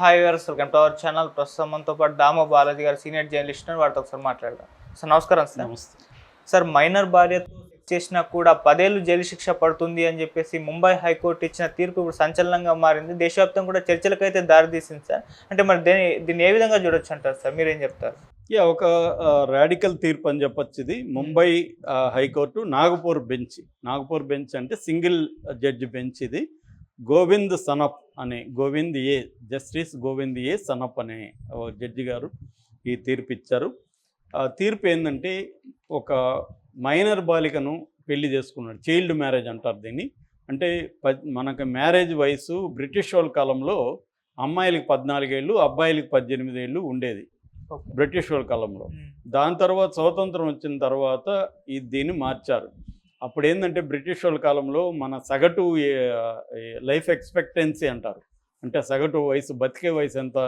Hi viewers, welcome to our channel. ప్రస్తుతం మనతో పాటు దామో బాలాజీ గారు సీనియర్ జర్నలిస్ట్, వారితో ఒకసారి మాట్లాడదాం. సార్ నమస్కారం. నమస్తే సార్, మైనర్ భార్యతో సెక్స్ చేసినా కూడా 10 ఏళ్ళు జైలు శిక్ష పడుతుంది అని చెప్పేసి ముంబై హైకోర్టు ఇచ్చిన తీర్పు ఇప్పుడు సంచలనంగా మారింది. దేశవ్యాప్తంగా కూడా చర్చలకైతే దారితీసింది సార్. అంటే మరి దీన్ని ఏ విధంగా చూడొచ్చు అంటారు సార్, మీరేం చెప్తారు? ఒక రాడికల్ తీర్పు అని చెప్పొచ్చు. ఇది ముంబై హైకోర్టు నాగపూర్ బెంచ్ అంటే సింగిల్ జడ్జి బెంచ్. ఇది గోవింద్ సనప్ అనే జస్టిస్ గోవింద్ ఏ సనప్ అనే జడ్జి గారు ఈ తీర్పు ఇచ్చారు. ఆ తీర్పు ఏంటంటే, ఒక మైనర్ బాలికను పెళ్లి చేసుకున్నాడు. చైల్డ్ మ్యారేజ్ అంటారు దీన్ని. అంటే మనకు మ్యారేజ్ వయసు బ్రిటిష్ వాళ్ళ కాలంలో అమ్మాయిలకి 14 ఏళ్ళు, అబ్బాయిలకి 18 ఏళ్ళు ఉండేది బ్రిటిష్ వాళ్ళ కాలంలో. దాని తర్వాత స్వాతంత్రం వచ్చిన తర్వాత దీన్ని మార్చారు. అప్పుడు ఏంటంటే, బ్రిటిష్ వాళ్ళ కాలంలో మన సగటు లైఫ్ ఎక్స్పెక్టెన్సీ అంటారు. అంటే సగటు వయసు, బతికే వయసు ఎంత?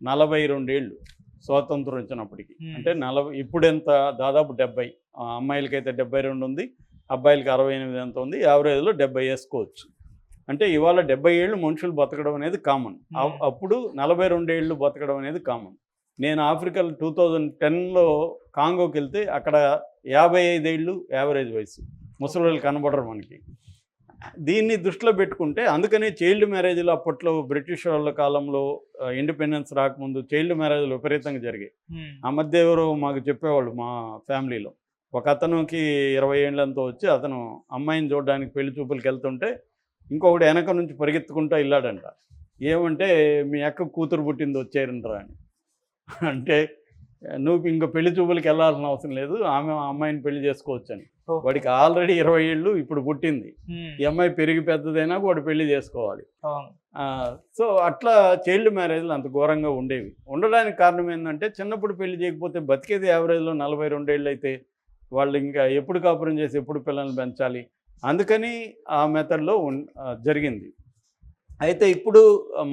42 ఏళ్ళు స్వాతంత్రం వచ్చినప్పటికి. అంటే ఇప్పుడు ఎంత? దాదాపు 70. అమ్మాయిలకైతే 72 ఉంది, అబ్బాయిలకి 68 ఎంత ఉంది. యావరేజ్లో 70 వేసుకోవచ్చు. అంటే ఇవాళ 70 ఏళ్ళు మనుషులు బతకడం అనేది కామన్. అప్పుడు 42 ఏళ్ళు బతకడం అనేది కామన్. నేను ఆఫ్రికాలో 2010లో కాంగోకి వెళ్తే అక్కడ 55 ఏళ్ళు యావరేజ్ వయసు. ముసలి వాళ్ళు కనబడరు మనకి. దీన్ని దృష్టిలో పెట్టుకుంటే, అందుకనే చైల్డ్ మ్యారేజ్లు అప్పట్లో బ్రిటిష్ వాళ్ళ కాలంలో ఇండిపెండెన్స్ రాకముందు చైల్డ్ మ్యారేజ్లు విపరీతంగా జరిగాయి. ఆ మధ్య ఎవరో మాకు చెప్పేవాళ్ళు, మా ఫ్యామిలీలో ఒక అతనికి 20 ఏళ్ళంతా వచ్చి అతను అమ్మాయిని చూడడానికి పెళ్లి చూపులకు వెళ్తుంటే ఇంకొకటి వెనక నుంచి పరిగెత్తుకుంటూ వెళ్ళాడంట. ఏమంటే, మీ అక్క కూతురు పుట్టింది వచ్చారంటారా అని. అంటే నువ్వు ఇంక పెళ్లి చూపులకి వెళ్ళాల్సిన అవసరం లేదు, అమ్మాయిని పెళ్లి చేసుకోవచ్చు అని. వాడికి ఆల్రెడీ 20 ఏళ్ళు ఇప్పుడు పుట్టింది. ఈ అమ్మాయి పెరిగి పెద్దదైనా వాడు పెళ్లి చేసుకోవాలి. సో అట్లా చైల్డ్ మ్యారేజ్లు అంత ఘోరంగా ఉండేవి. ఉండడానికి కారణం ఏంటంటే, చిన్నప్పుడు పెళ్లి చేయకపోతే బతికేది యావరేజ్లో 42 ఏళ్ళు అయితే వాళ్ళు ఇంకా ఎప్పుడు కాపురం చేసి ఎప్పుడు పిల్లల్ని పెంచాలి. అందుకని ఆ మెథడ్లో జరిగింది. అయితే ఇప్పుడు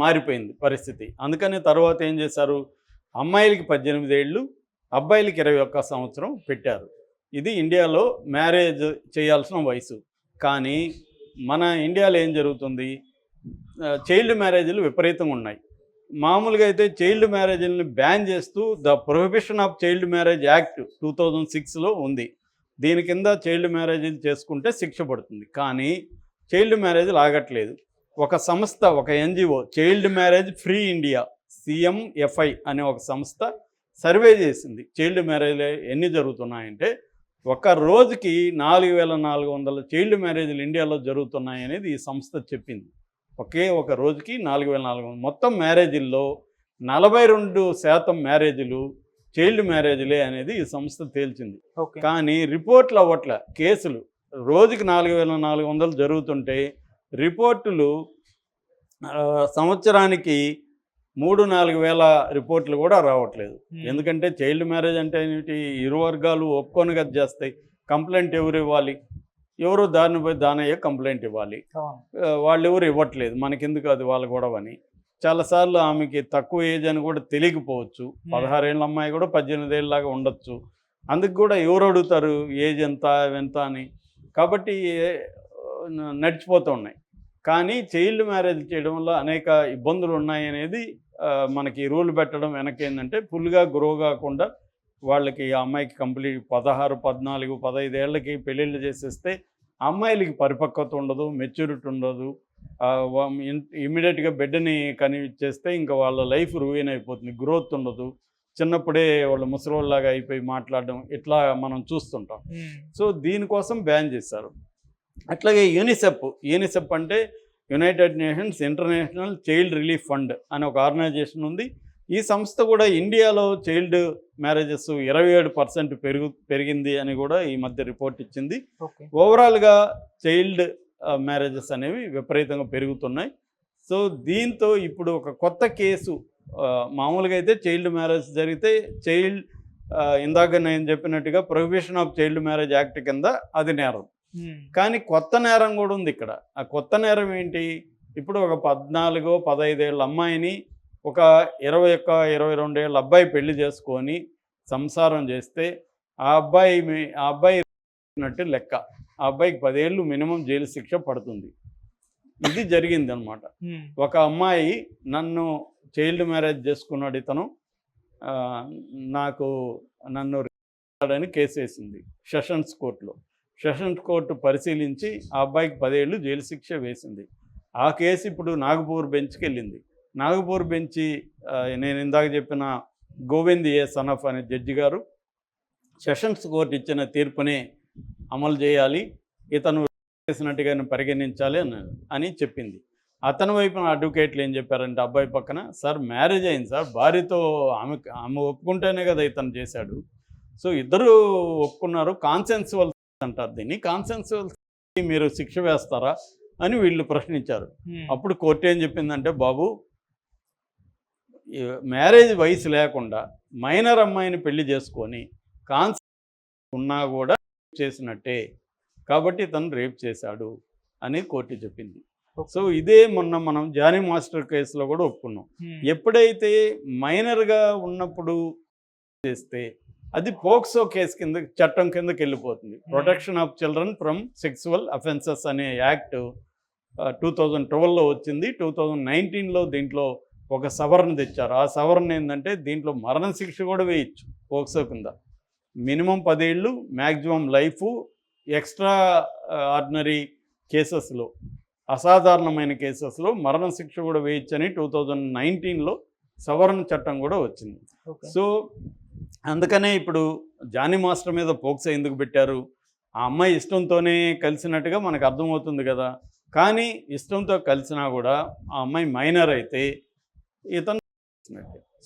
మారిపోయింది పరిస్థితి. అందుకని తర్వాత ఏం చేశారు, అమ్మాయిలకి 18 ఏళ్ళు, అబ్బాయిలకి 21 సంవత్సరం పెట్టారు. ఇది ఇండియాలో మ్యారేజ్ చేయాల్సిన వయసు. కానీ మన ఇండియాలో ఏం జరుగుతుంది, చైల్డ్ మ్యారేజ్లు విపరీతంగా ఉన్నాయి. మామూలుగా అయితే చైల్డ్ మ్యారేజ్ని బ్యాన్ చేస్తూ the prohibition of child marriage act 2006లో ఉంది. దీని కింద చైల్డ్ మ్యారేజ్లు చేసుకుంటే శిక్ష పడుతుంది. కానీ చైల్డ్ మ్యారేజ్లు ఆగట్లేదు. ఒక సంస్థ, ఒక NGO, child marriage free India CMFI అనే ఒక సంస్థ సర్వే చేసింది. చైల్డ్ మ్యారేజ్ ఎన్ని జరుగుతున్నాయంటే, ఒక రోజుకి 4400 చైల్డ్ మ్యారేజ్లు ఇండియాలో జరుగుతున్నాయి అనేది ఈ సంస్థ చెప్పింది. ఒక రోజుకి 4400. మొత్తం మ్యారేజీల్లో 42% మ్యారేజీలు చైల్డ్ మ్యారేజ్లే అనేది ఈ సంస్థ తేల్చింది. కానీ రిపోర్ట్లు అవ్వట్ల. కేసులు రోజుకి 4400 జరుగుతుంటే రిపోర్టులు సంవత్సరానికి 3-4 వేల రిపోర్ట్లు కూడా రావట్లేదు. ఎందుకంటే చైల్డ్ మ్యారేజ్ అంటే ఏమిటి, ఇరు వర్గాలు ఒప్పుకొని కదా చేస్తాయి. కంప్లైంట్ ఎవరు ఇవ్వాలి? ఎవరో దారిని పోయి దానయ్యే కంప్లైంట్ ఇవ్వాలి. వాళ్ళు ఎవరు ఇవ్వట్లేదు. మనకెందుకు అది వాళ్ళ గొడవని. చాలాసార్లు ఆమెకి తక్కువ ఏజ్ అని కూడా తెలియకపోవచ్చు. 16 ఏళ్ళ అమ్మాయి కూడా 18 ఏళ్ళలాగా ఉండొచ్చు. అందుకు కూడా ఎవరు అడుగుతారు ఏజ్ ఎంత అని. కాబట్టి నడిచిపోతూ ఉన్నాయి. కానీ చైల్డ్ మ్యారేజ్ చేయడం వల్ల అనేక ఇబ్బందులు ఉన్నాయి అనేది మనకి రూల్ పెట్టడం వెనక ఏంటంటే, ఫుల్గా గ్రో కాకుండా వాళ్ళకి, ఆ అమ్మాయికి కంప్లీట్ 16, 14, 15 ఏళ్ళకి పెళ్ళిళ్ళు చేసేస్తే అమ్మాయిలకి పరిపక్వత ఉండదు, మెచ్యూరిటీ ఉండదు. ఇమీడియట్గా బిడ్డని కనిచేస్తే ఇంకా వాళ్ళ లైఫ్ రూయిన్ అయిపోతుంది, గ్రోత్ ఉండదు. చిన్నప్పుడే వాళ్ళు ముసలిలాగా అయిపోయి మాట్లాడడం ఇట్లా మనం చూస్తుంటాం. సో దీనికోసం బ్యాన్ చేశారు. అట్లాగే యూనిసెఫ్ అంటే United nations international child relief fund అనే ఒక ఆర్గనైజేషన్ ఉంది. ఈ సంస్థ కూడా ఇండియాలో చైల్డ్ మ్యారేజెస్ 27% పెరిగింది అని కూడా ఈ మధ్య రిపోర్ట్ ఇచ్చింది. ఓవరాల్గా చైల్డ్ మ్యారేజెస్ అనేవి విపరీతంగా పెరుగుతున్నాయి. సో దీంతో ఇప్పుడు ఒక కొత్త కేసు, మామూలుగా అయితే చైల్డ్ మ్యారేజ్ జరిగితే ఇందాక నేను చెప్పినట్టుగా prohibition of child marriage act కింద అది నేరం. కానీ కొత్త నేరం కూడా ఉంది ఇక్కడ. ఆ కొత్త నేరం ఏంటి, ఇప్పుడు ఒక 14-15 ఏళ్ళ అమ్మాయిని ఒక 21-22 ఏళ్ళ అబ్బాయి పెళ్లి చేసుకొని సంసారం చేస్తే ఆ అబ్బాయి లెక్క. ఆ అబ్బాయికి 10 ఏళ్ళు మినిమం జైలు శిక్ష పడుతుంది. ఇది జరిగింది అనమాట. ఒక అమ్మాయి నన్ను చైల్డ్ మ్యారేజ్ చేసుకున్నాడు ఇతను, ఆ, నన్ను అని కేసు వేసింది సెషన్స్ కోర్టులో. సెషన్స్ కోర్టు పరిశీలించి ఆ అబ్బాయికి 10 ఏళ్ళు జైలు శిక్ష వేసింది. ఆ కేసు ఇప్పుడు నాగపూర్ బెంచ్కి వెళ్ళింది. నాగపూర్ బెంచి నేను ఇందాక చెప్పిన గోవింద్ ఏ సనఫ్ అనే జడ్జి గారు సెషన్స్ కోర్టు ఇచ్చిన తీర్పుని అమలు చేయాలి, ఇతను చేసినట్టుగా పరిగణించాలి అని చెప్పింది. అతని వైపున అడ్వకేట్లు ఏం చెప్పారంటే అబ్బాయి పక్కన, సార్ మ్యారేజ్ అయింది సార్, భార్యతో ఆమె ఒప్పుకుంటేనే కదా ఇతను చేశాడు, సో ఇద్దరు ఒప్పుకున్నారు, కాన్సెన్సువల్ అంటారు దీన్ని, కాన్సెన్సువల్ మీరు శిక్ష వేస్తారా అని వీళ్ళు ప్రశ్నించారు. అప్పుడు కోర్టు ఏం చెప్పిందంటే, బాబు మ్యారేజ్ వయసు లేకుండా మైనర్ అమ్మాయిని పెళ్లి చేసుకొని కాన్సెన్స్ ఉన్నా కూడా చేసినట్టే, కాబట్టి ఇతను రేప్ చేశాడు అని కోర్టు చెప్పింది. సో ఇదే మొన్న మనం జానీ మాస్టర్ కేసులో కూడా ఒప్పుకున్నాం. ఎప్పుడైతే మైనర్గా ఉన్నప్పుడు చేస్తే అది పోక్సో కేసు చట్టం కిందకి వెళ్ళిపోతుంది. Protection of children from sexual offences అనే యాక్ట్ 2012లో వచ్చింది. 2019లో దీంట్లో ఒక సవరణ తెచ్చారు. ఆ సవరణ ఏంటంటే దీంట్లో మరణశిక్ష కూడా వేయచ్చు పోక్సో కింద. మినిమం 10 ఏళ్ళు, మ్యాక్సిమం లైఫ్, ఎక్స్ట్రా ఆర్డినరీ కేసెస్లో, అసాధారణమైన కేసెస్లో మరణశిక్ష కూడా వేయచ్చని 2019లో సవరణ చట్టం కూడా వచ్చింది. సో అందుకనే ఇప్పుడు జానీ మాస్టర్ మీద పోక్సో ఎందుకు పెట్టారు, ఆ అమ్మాయి ఇష్టంతోనే కలిసినట్టుగా మనకు అర్థమవుతుంది కదా. కానీ ఇష్టంతో కలిసినా కూడా ఆ అమ్మాయి మైనర్ అయితే ఇతను.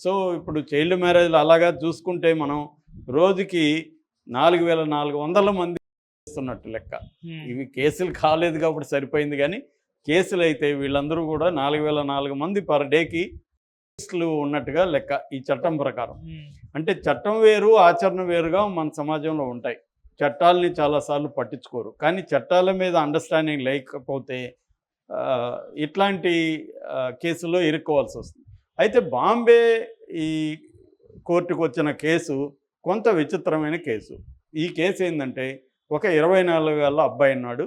సో ఇప్పుడు చైల్డ్ మ్యారేజ్లు అలాగా చూసుకుంటే మనం రోజుకి 4400 మంది చేస్తున్నట్టు లెక్క. ఇవి కేసులు కాలేదు కాబట్టి సరిపోయింది, కానీ కేసులు అయితే వీళ్ళందరూ కూడా 4004 మంది పర్ డేకి కేసులు ఉన్నట్టుగా లెక్క ఈ చట్టం ప్రకారం. అంటే చట్టం వేరు, ఆచరణ వేరుగా మన సమాజంలో ఉంటాయి. చట్టాలని చాలాసార్లు పట్టించుకోరు, కానీ చట్టాల మీద అండర్స్టాండింగ్ లేకపోతే ఇట్లాంటి కేసుల్లో ఇరుక్కోవాల్సి వస్తుంది. అయితే బాంబే ఈ కోర్టుకు వచ్చిన కేసు కొంత విచిత్రమైన కేసు. ఈ కేసు ఏంటంటే, ఒక 24 ఏళ్ళ అబ్బాయి ఉన్నాడు,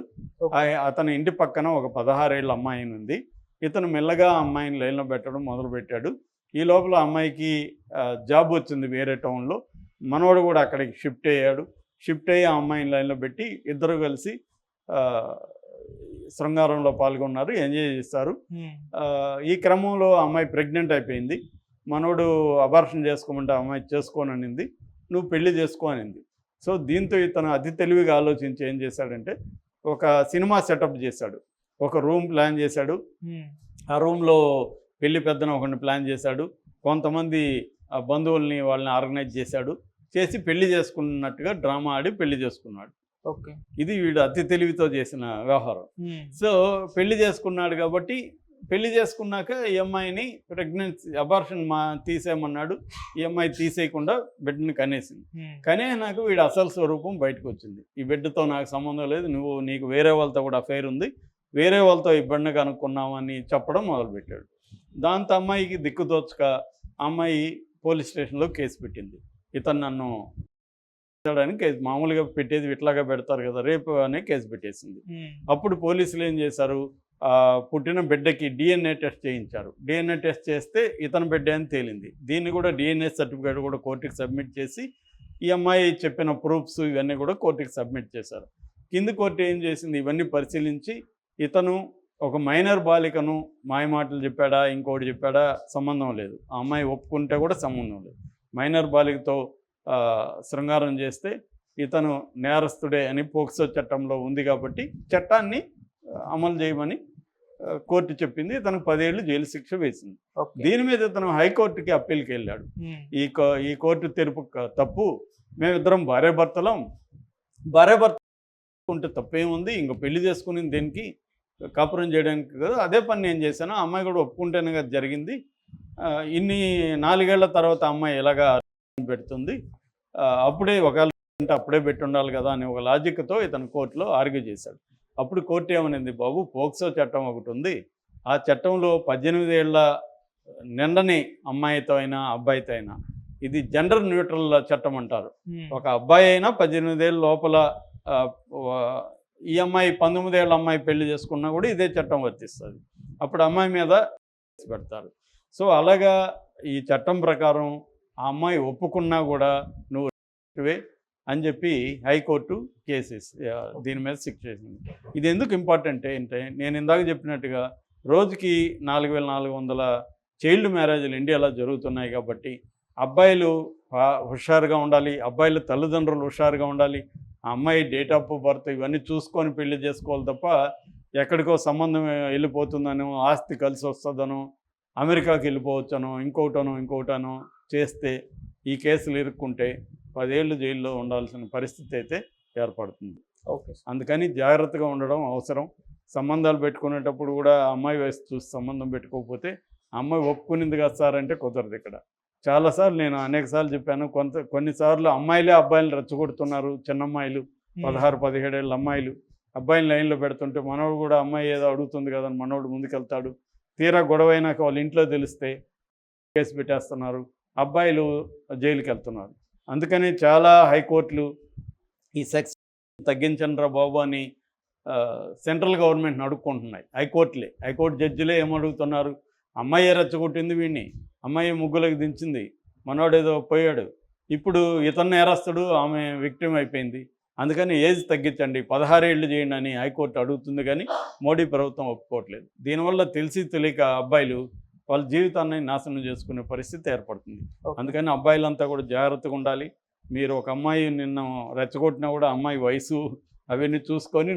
అతని ఇంటి పక్కన ఒక 16 ఏళ్ళ అమ్మాయి ఉంది. ఇతను మెల్లగా అమ్మాయిని లైన్లో పెట్టడం మొదలుపెట్టాడు. ఈ లోపల అమ్మాయికి జాబ్ వచ్చింది వేరే టౌన్లో. మనవాడు కూడా అక్కడికి షిఫ్ట్ అయ్యాడు. షిఫ్ట్ అయ్యి ఆ అమ్మాయిని లైన్లో పెట్టి ఇద్దరు కలిసి శృంగారంలో పాల్గొన్నారు, ఎంజాయ్ చేస్తారు. ఈ క్రమంలో అమ్మాయి ప్రెగ్నెంట్ అయిపోయింది. మనోడు అబార్షన్ చేసుకోమంటే అమ్మాయి చేసుకోననింది, నువ్వు పెళ్లి చేసుకో అనింది. సో దీంతో ఇతను అతి తెలివిగా ఆలోచించి ఏం చేశాడంటే, ఒక సినిమా సెటప్ చేశాడు. ఒక రూమ్ ప్లాన్ చేశాడు. ఆ రూమ్లో పెళ్లి పెద్దన ఒకరిని ప్లాన్ చేశాడు. కొంతమంది బంధువుల్ని వాళ్ళని ఆర్గనైజ్ చేశాడు. చేసి పెళ్లి చేసుకున్నట్టుగా డ్రామా ఆడి పెళ్లి చేసుకున్నాడు. ఓకే, ఇది వీడు అతి తెలివితో చేసిన వ్యవహారం. సో పెళ్లి చేసుకున్నాడు కాబట్టి, పెళ్లి చేసుకున్నాక ఈ అమ్మాయిని ప్రెగ్నెన్సీ అబార్షన్ తీసేయమన్నాడు. ఈ అమ్మాయి తీసేయకుండా బిడ్డని కనేసింది. కనేసినాక వీడు అసలు స్వరూపం బయటకు వచ్చింది. ఈ బిడ్డతో నాకు సంబంధం లేదు, నీకు వేరే వాళ్ళతో కూడా అఫైర్ ఉంది, వేరే వాళ్ళతో ఇబ్బంది కనుక్కున్నామని చెప్పడం మొదలుపెట్టాడు. దాంతో అమ్మాయికి దిక్కుదోచక అమ్మాయి పోలీస్ స్టేషన్లో కేసు పెట్టింది. ఇతను నన్ను కేసు మామూలుగా పెట్టేది ఇట్లాగా పెడతారు కదా, రేపు అనే కేసు పెట్టేసింది. అప్పుడు పోలీసులు ఏం చేశారు, పుట్టిన బిడ్డకి DNA టెస్ట్ చేయించారు. DNA టెస్ట్ చేస్తే ఇతని బిడ్డ అని తేలింది. దీన్ని కూడా DNA సర్టిఫికేట్ కూడా కోర్టుకి సబ్మిట్ చేసి, ఈ అమ్మాయి చెప్పిన ప్రూఫ్స్ ఇవన్నీ కూడా కోర్టుకి సబ్మిట్ చేశారు. కింది కోర్టు ఏం చేసింది, ఇవన్నీ పరిశీలించి ఇతను ఒక మైనర్ బాలికను మాయమాటలు చెప్పాడా, ఇంకోటి చెప్పాడా సంబంధం లేదు, ఆ అమ్మాయి ఒప్పుకుంటే కూడా సంబంధం లేదు. మైనర్ బాలికతో శృంగారం చేస్తే ఇతను నేరస్తుడే అని పోక్సో చట్టంలో ఉంది కాబట్టి చట్టాన్ని అమలు చేయమని కోర్టు చెప్పింది. ఇతను 10 ఏళ్ళు జైలు శిక్ష వేసింది. దీని మీద ఇతను హైకోర్టుకి అప్పీల్కి వెళ్ళాడు. ఈ కోర్టు తీర్పు తప్పు, మేమిద్దరం భార్యాభర్తలం, భార్యాభర్త ఉంటే తప్పేముంది, ఇంక పెళ్లి చేసుకుని దేనికి, కాపురం చేయడానికి కదా, అదే పని నేను చేశాను, అమ్మాయి కూడా ఒప్పుకుంటేనే కదా జరిగింది, ఇన్ని 4 ఏళ్ల తర్వాత అమ్మాయి ఎలాగా పెడుతుంది, అప్పుడే ఒకవేళ అప్పుడే పెట్టి ఉండాలి కదా అని ఒక లాజిక్తో ఇతను కోర్టులో ఆర్గ్యూ చేశాడు. అప్పుడు కోర్టు ఏమనింది, బాబు పోక్సో చట్టం ఒకటి ఉంది, ఆ చట్టంలో 18 ఏళ్ల నిండని అమ్మాయితో అయినా అబ్బాయితో అయినా, ఇది జెండర్ న్యూట్రల్ చట్టం అంటారు. ఒక అబ్బాయి అయినా 18 ఏళ్ళ లోపల, ఈ అమ్మాయి 19 ఏళ్ళ అమ్మాయి పెళ్లి చేసుకున్నా కూడా ఇదే చట్టం వర్తిస్తుంది. అప్పుడు అమ్మాయి మీద పెడతారు. సో అలాగా ఈ చట్టం ప్రకారం ఆ అమ్మాయి ఒప్పుకున్నా కూడా నువ్వు రేపిస్టువే అని చెప్పి హైకోర్టు కేసెస్ దీని మీద శిక్ష చేసింది. ఇది ఎందుకు ఇంపార్టెంట్ అంటే నేను ఇందాక చెప్పినట్టుగా రోజుకి 4400 చైల్డ్ మ్యారేజ్లు ఇండియాలో జరుగుతున్నాయి కాబట్టి అబ్బాయిలు హుషారుగా ఉండాలి, అబ్బాయిల తల్లిదండ్రులు హుషారుగా ఉండాలి, ఆ అమ్మాయి డేట్ ఆఫ్ బర్త్ ఇవన్నీ చూసుకొని పెళ్లి చేసుకోవాలి తప్ప ఎక్కడికో సంబంధం వెళ్ళిపోతుందనో, ఆస్తి కలిసి వస్తుందనో, అమెరికాకి వెళ్ళిపోవచ్చనో, ఇంకోటనో చేస్తే ఈ కేసులు ఇరుక్కుంటే 10 ఏళ్ళు జైల్లో ఉండాల్సిన పరిస్థితి అయితే ఏర్పడుతుంది. ఓకే. అందుకని జాగ్రత్తగా ఉండడం అవసరం. సంబంధాలు పెట్టుకునేటప్పుడు కూడా అమ్మాయి వయసు చూసి సంబంధం పెట్టుకోకపోతే అమ్మాయి ఒప్పుకునింది కదా సార్ అంటే కుదరదు. ఇక్కడ చాలాసార్లు నేను అనేకసార్లు చెప్పాను, కొన్నిసార్లు అమ్మాయిలే అబ్బాయిలు రెచ్చగొడుతున్నారు. చిన్నమ్మాయిలు 16-17 ఏళ్ళ అమ్మాయిలు అబ్బాయిని లైన్లో పెడుతుంటే మనోడు కూడా అమ్మాయి ఏదో అడుగుతుంది కదా అని మనోడు ముందుకెళ్తాడు. తీరా గొడవ అయినాక వాళ్ళ ఇంట్లో తెలిస్తే కేసు పెట్టేస్తున్నారు, అబ్బాయిలు జైలుకి వెళ్తున్నారు. అందుకని చాలా హైకోర్టులు ఈ సెక్స్ తగ్గించండి రా బాబు అని సెంట్రల్ గవర్నమెంట్ని అడుక్కుంటున్నాయి. హైకోర్టు జడ్జిలే ఏమడుగుతున్నారు, అమ్మాయి రెచ్చగొట్టింది వీడిని, అమ్మాయి ముగ్గులకు దించింది, మనోడు ఏదో పోయాడు, ఇప్పుడు ఇతను నేరస్తుడు, ఆమె విక్టిమ్ అయిపోయింది, అందుకని ఏజ్ తగ్గించండి 16 ఏళ్ళు చేయండి అని హైకోర్టు అడుగుతుంది. కానీ మోడీ ప్రభుత్వం ఒప్పుకోవట్లేదు. దీనివల్ల తెలిసి తెలియక అబ్బాయిలు వాళ్ళ జీవితాన్ని నాశనం చేసుకునే పరిస్థితి ఏర్పడుతుంది. అందుకని అబ్బాయిలంతా కూడా జాగ్రత్తగా ఉండాలి. మీరు ఒక అమ్మాయి నిన్న రెచ్చగొట్టినా కూడా అమ్మాయి వయసు అవన్నీ చూసుకొని